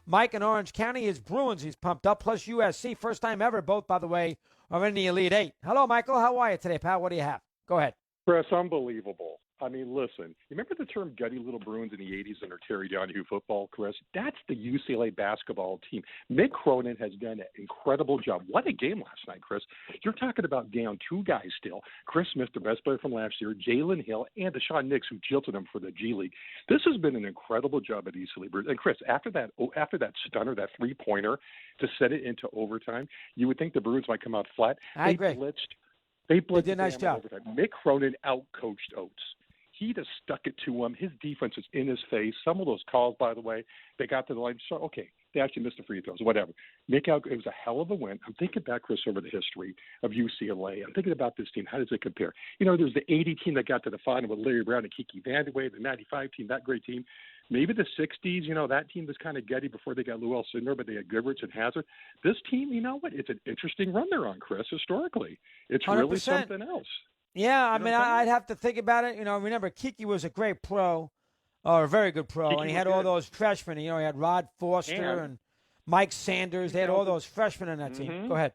Mike in Orange County. His Bruins, he's pumped up, plus USC. First time ever, both, by the way, are in the Elite Eight. Hello, Michael. How are you today, pal? What do you have? Go ahead. Chris, unbelievable. I mean, listen, you remember the term gutty little Bruins in the 80s under Terry Donahue football, Chris? That's the UCLA basketball team. Mick Cronin has done an incredible job. What a game last night, Chris. You're talking about down two guys still. Chris Smith, the best player from last year, Jalen Hill, and Deshaun Nix, who jilted him for the G League. This has been an incredible job at UCLA. And Chris, after that stunner, that three-pointer to set it into overtime, you would think the Bruins might come out flat. I agree. They blitzed did a nice job. Overtime. Mick Cronin outcoached Oates. He just stuck it to him. His defense is in his face. Some of those calls, by the way, they got to the line. So, okay, they actually missed the free throws, whatever. It was a hell of a win. I'm thinking back, Chris, over the history of UCLA. I'm thinking about this team. How does it compare? You know, there's the 80 team that got to the final with Larry Brown and Kiki Vandeweghe, the 95 team, that great team. Maybe the 60s, you know, that team was kind of gutty before they got Lou Alcindor, but they had Goodrich and Hazard. This team, you know what? It's an interesting run they're on, Chris, historically. It's 100%. Really something else. Yeah, I mean, I'd have to think about it. You know, remember, Kiki was a great pro, or a very good pro, and he had all those freshmen. You know, he had Rod Foster and Mike Sanders. They had all those freshmen on that team. Go ahead.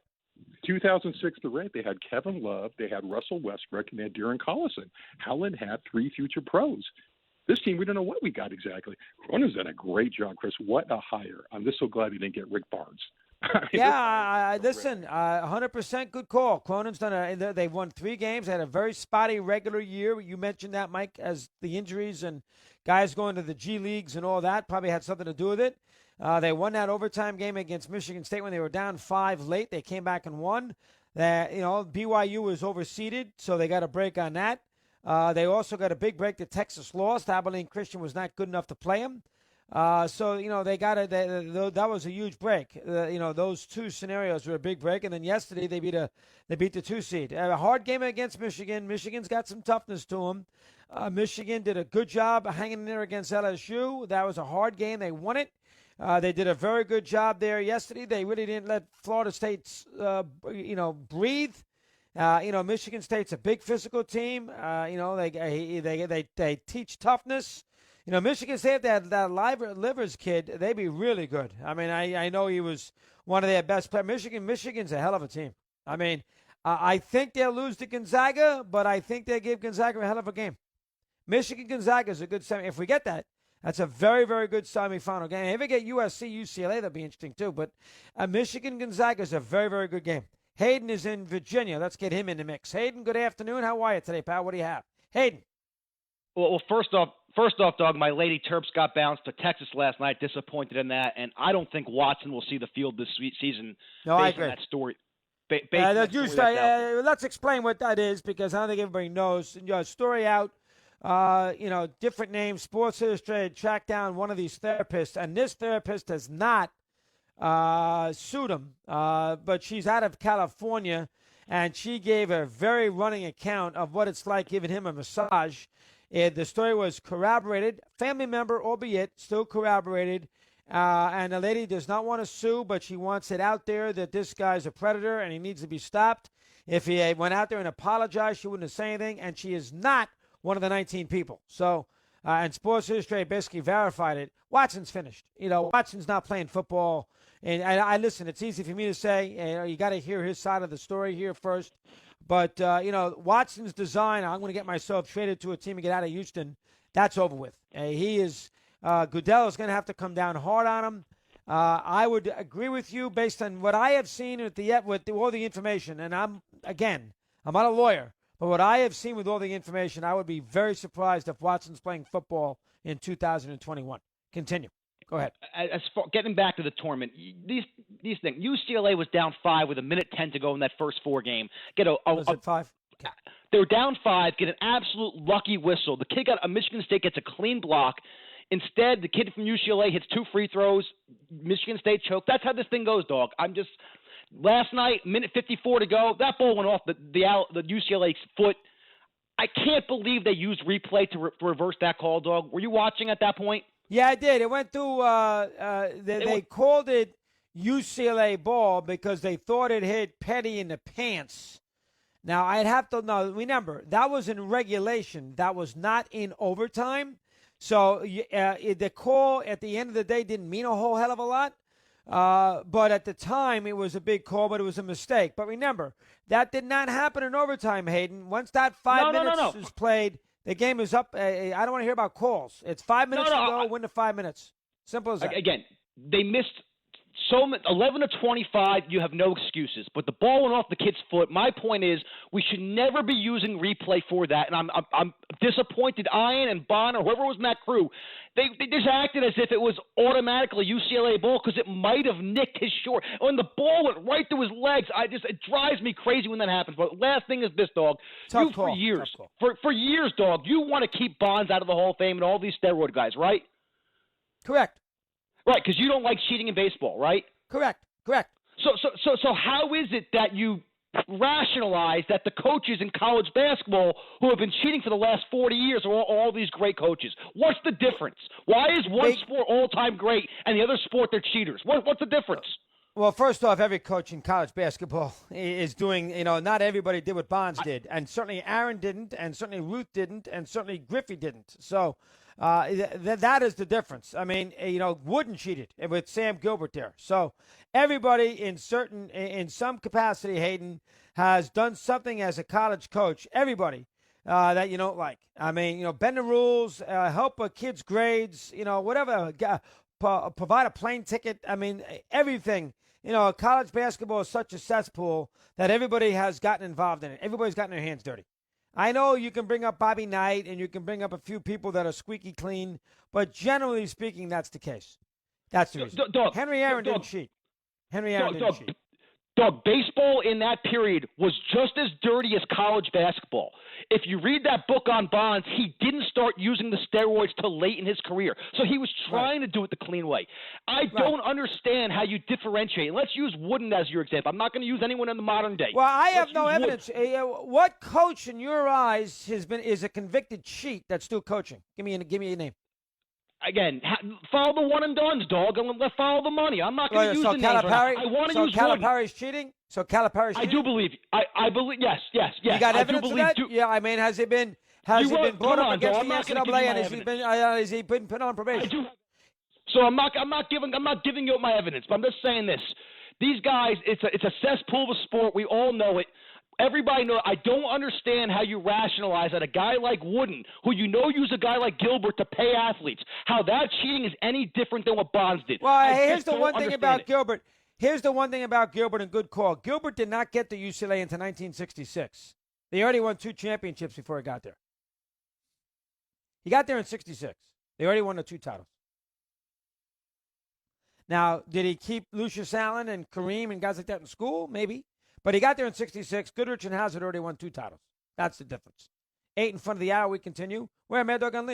2006, the Red, they had Kevin Love, they had Russell Westbrook, and they had Darren Collison. Howland had three future pros. This team, we don't know what we got exactly. Cronin's done a great job, Chris. What a hire. I'm just so glad he didn't get Rick Barnes. Listen, 100% good call. Cronin's they've won 3 games. They had a very spotty regular year. You mentioned that, Mike, as the injuries and guys going to the G Leagues and all that probably had something to do with it. They won that overtime game against Michigan State when they were down 5 late. They came back and won. BYU was overseeded, so they got a break on that. They also got a big break that Texas lost. Abilene Christian was not good enough to play them. So, you know, that was a huge break. Those two scenarios were a big break. And then yesterday they beat the 2 seed. A hard game against Michigan. Michigan's got some toughness to them. Michigan did a good job hanging in there against LSU. That was a hard game. They won it. They did a very good job there yesterday. They really didn't let Florida State, breathe. Michigan State's a big physical team. They teach toughness. You know, Michigan State, that Livers kid, they'd be really good. I mean, I know he was one of their best players. Michigan's a hell of a team. I mean, I think they'll lose to Gonzaga, but I think they give Gonzaga a hell of a game. Michigan-Gonzaga is a good semi. If we get that, that's a very, very good semifinal game. If we get USC-UCLA, that'll be interesting too. But Michigan-Gonzaga is a very, very good game. Hayden is in Virginia. Let's get him in the mix. Hayden, good afternoon. How are you today, pal? What do you have? Hayden. Well, first off, dog, my Lady Terps got bounced to Texas last night. Disappointed in that, and I don't think Watson will see the field this season. No, I agree. On that story. Let's explain what that is, because I don't think everybody knows. Story out. Different names. Sports Illustrated tracked down one of these therapists, and this therapist has not sued him, but she's out of California, and she gave a very running account of what it's like giving him a massage. The story was corroborated, family member, albeit still corroborated, and the lady does not want to sue, but she wants it out there that this guy's a predator and he needs to be stopped. If he went out there and apologized, she wouldn't have said anything, and she is not one of the 19 people. So, and Sports Illustrated basically verified it. Watson's finished. Watson's not playing football. And I listen, it's easy for me to say, you got to hear his side of the story here first. But, Watson's design, I'm going to get myself traded to a team and get out of Houston. That's over with. Goodell is going to have to come down hard on him. I would agree with you based on what I have seen with all the information. And I'm not a lawyer, but what I have seen with all the information, I would be very surprised if Watson's playing football in 2021. Continue. Go ahead. As far getting back to the tournament, these things. UCLA was down 5 with 1:10 to go in that first 4 game. Was it 5? Okay. They were down 5. Get an absolute lucky whistle. The kid Michigan State gets a clean block. Instead, the kid from UCLA hits 2 free throws. Michigan State choked. That's how this thing goes, dog. Last night, 1:54 to go. That ball went off the UCLA's foot. I can't believe they used replay to reverse that call, dog. Were you watching at that point? Yeah, I did. It went through. They called it UCLA ball because they thought it hit Petty in the pants. Now, I'd have to know. Remember, that was in regulation. That was not in overtime. So the call at the end of the day didn't mean a whole hell of a lot. But at the time, it was a big call, but it was a mistake. But remember, that did not happen in overtime, Hayden. Once that 5 minutes is played, the game is up. I don't want to hear about calls. It's 5 minutes to go, win the 5 minutes. Simple as that. Again, they missed 11 to 25, you have no excuses. But the ball went off the kid's foot. My point is, we should never be using replay for that. And I'm disappointed. Ian and Bond or whoever was in that crew, they just acted as if it was automatically UCLA ball because it might have nicked his short. When the ball went right through his legs, it drives me crazy when that happens. But last thing is this, dog. For years, dog, you want to keep Bonds out of the Hall of Fame and all these steroid guys, right? Correct. Right, because you don't like cheating in baseball, right? Correct. So how is it that you rationalize that the coaches in college basketball who have been cheating for the last 40 years are all these great coaches? What's the difference? Why is one sport all-time great and the other sport they're cheaters? What's the difference? Well, first off, every coach in college basketball is doing, not everybody did what Bonds did. And certainly Aaron didn't, and certainly Ruth didn't, and certainly Griffey didn't. So that is the difference. I mean, Wooden cheated with Sam Gilbert there. So everybody in some capacity, Hayden, has done something as a college coach. Everybody that you don't like. I mean, bend the rules, help a kid's grades, whatever, provide a plane ticket. I mean, everything. College basketball is such a cesspool that everybody has gotten involved in it. Everybody's gotten their hands dirty. I know you can bring up Bobby Knight and you can bring up a few people that are squeaky clean, but generally speaking, that's the case. That's the reason. Henry Aaron didn't cheat. Henry Aaron didn't cheat. Doug, baseball in that period was just as dirty as college basketball. If you read that book on Bonds, he didn't start using the steroids till late in his career. So he was trying to do it the clean way. I don't understand how you differentiate. And let's use Wooden as your example. I'm not going to use anyone in the modern day. Well, I have no evidence. What coach in your eyes is a convicted cheat that's still coaching? Give me a name. Again, follow the one and dones, dog, and let's follow the money. I'm not going to use the names right now. I want to use Calipari's cheating? So Calipari's cheating? I do believe. I believe. Yes. You got evidence of that? Yeah, I mean, has he been brought up against the NCAA, and has he been put on probation? I do. So I'm not giving you my evidence, but I'm just saying this. These guys, it's a cesspool of a sport. We all know it. Everybody knows. I don't understand how you rationalize that a guy like Wooden, who use a guy like Gilbert to pay athletes, how that cheating is any different than what Bonds did. Well, here's the one thing about Gilbert. Here's the one thing about Gilbert, and good call. Gilbert did not get to UCLA until 1966. They already won 2 championships before he got there. He got there in 66. They already won the 2 titles. Now, did he keep Lucius Allen and Kareem and guys like that in school? Maybe. But he got there in 66. Goodrich and Hazard already won 2 titles. That's the difference. 8 in front of the hour. We continue. We're Mad Dog Unleashed.